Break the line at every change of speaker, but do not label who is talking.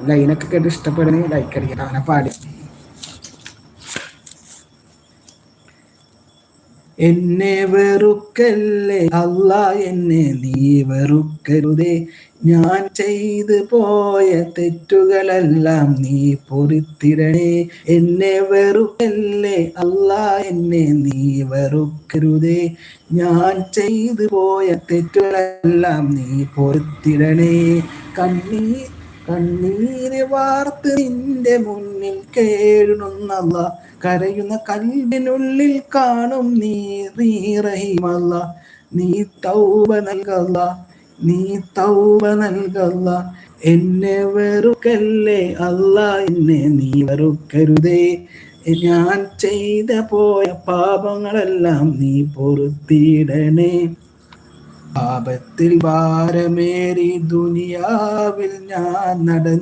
ലൈനൊക്കെ കേട്ട് ഇഷ്ടപ്പെടുന്ന ലൈക്ക് അടിക്കണം. അവനെ പാടി എന്നെ വെറുക്കല്ലേ അല്ലാ, എന്നെ നീ വെറുക്കരുതേ. ഞാൻ ചെയ്തു പോയ തെറ്റുകളെല്ലാം നീ പൊറുത്തിടണേ. എന്നെ വെറുക്കല്ലേ അല്ലാ, എന്നെ നീ വെറുക്കരുതേ. ഞാൻ ചെയ്തു പോയ തെറ്റുകളെല്ലാം നീ പൊറുത്തിടണേ. കണ്ണീര് വാർത്ത് നിന്റെ മുന്നിൽ കേഴുന്നല്ല, കരയുന്ന കൽബിനുള്ളിൽ കാണും നീ റഹീമല്ല. നീ തൗബ നൽകല്ല, നീ തൗബ നൽകല്ല. എന്നെ വെറുക്കല്ലേ അല്ലാ, എന്നെ നീ വെറുക്കരുതേ. ഞാൻ ചെയ്ത പോയ പാപങ്ങളെല്ലാം നീ പൊറുത്തിടണേ. പാപത്തിൽ ഭാരമേറി ദുനിയാവിൽ ഞാൻ നടന്നു